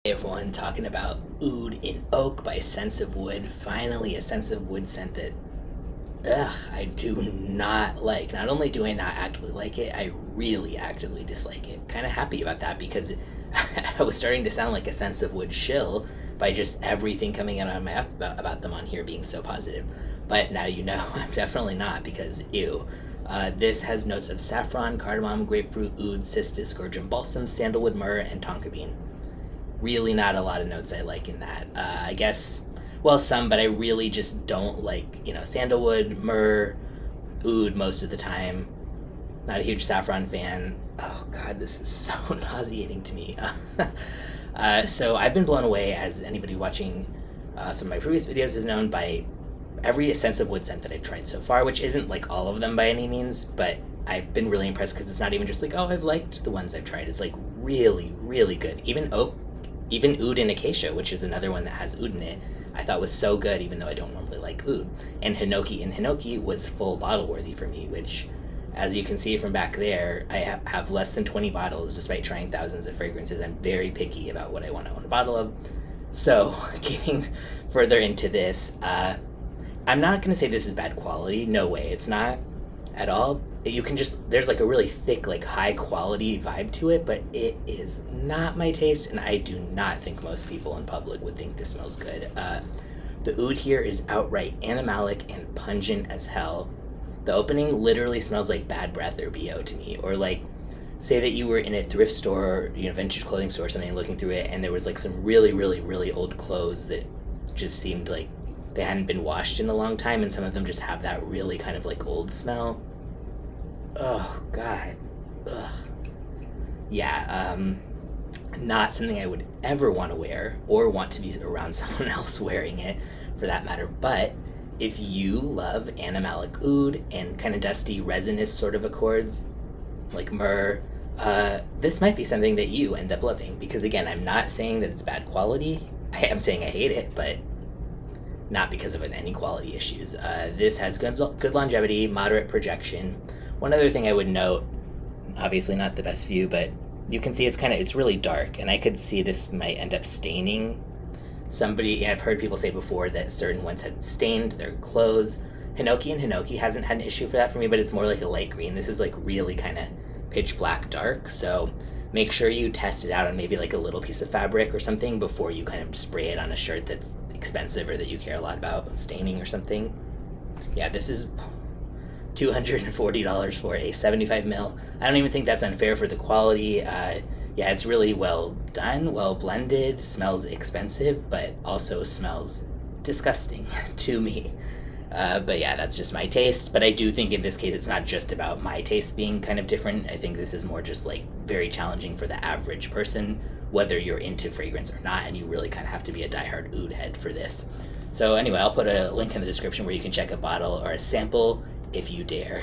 Hey everyone, talking about Oud in Oak by Sense of Wood. Finally, a Sense of Wood scent that, I do not like. Not only do I not actively like it, I really actively dislike it. Kind of happy about that because I was starting to sound like a Sense of Wood shill by just everything coming out of my mouth about them on here being so positive. But now you know I'm definitely not because ew. This has notes of saffron, cardamom, grapefruit, oud, cistus, gurjum, balsam, sandalwood, myrrh, and tonka bean. Really not a lot of notes I like in that. I guess, well, some, but I really just don't like, sandalwood, myrrh, oud most of the time. Not a huge saffron fan. Oh, God, this is so nauseating to me. So I've been blown away, as anybody watching some of my previous videos has known, by every Sense of Wood scent that I've tried so far, which isn't like all of them by any means, but I've been really impressed because it's not even just like, oh, I've liked the ones I've tried. It's like really, really good. Even oud and acacia, which is another one that has oud in it, I thought was so good, even though I don't normally like oud. And hinoki was full bottle worthy for me, which, as you can see from back there, I have less than 20 bottles despite trying thousands of fragrances. I'm very picky about what I want to own a bottle of. So, getting further into this, I'm not going to say this is bad quality. No way, it's not at all. You can just, there's like a really thick, like high quality vibe to it, but it is not my taste, and I do not think most people in public would think this smells good. The oud here is outright animalic and pungent as hell. The opening literally smells like bad breath or BO to me, or like, say that you were in a thrift store, vintage clothing store or something, looking through it, and there was like some really, really, really old clothes that just seemed like they hadn't been washed in a long time, and some of them just have that really kind of like old smell. Oh, God. Ugh. Yeah, not something I would ever want to wear or want to be around someone else wearing it, for that matter. But if you love animalic oud and kind of dusty, resinous sort of accords, like myrrh, this might be something that you end up loving. Because, again, I'm not saying that it's bad quality. I am saying I hate it, but not because of any quality issues. This has good longevity, moderate projection. One other thing I would note, obviously not the best view, but you can see it's really dark, and I could see this might end up staining somebody. I've heard people say before that certain ones had stained their clothes. Hinoki hasn't had an issue for that for me, but it's more like a light green. This is like really kind of pitch black dark, so make sure you test it out on maybe like a little piece of fabric or something before you kind of spray it on a shirt that's expensive or that you care a lot about staining or something. Yeah, this is $240 for a 75 mil. I don't even think that's unfair for the quality. Yeah, it's really well done, well blended, smells expensive, but also smells disgusting to me. But yeah, that's just my taste. But I do think in this case, it's not just about my taste being kind of different. I think this is more just like very challenging for the average person, whether you're into fragrance or not, and you really kind of have to be a diehard oud head for this. So anyway, I'll put a link in the description where you can check a bottle or a sample if you dare.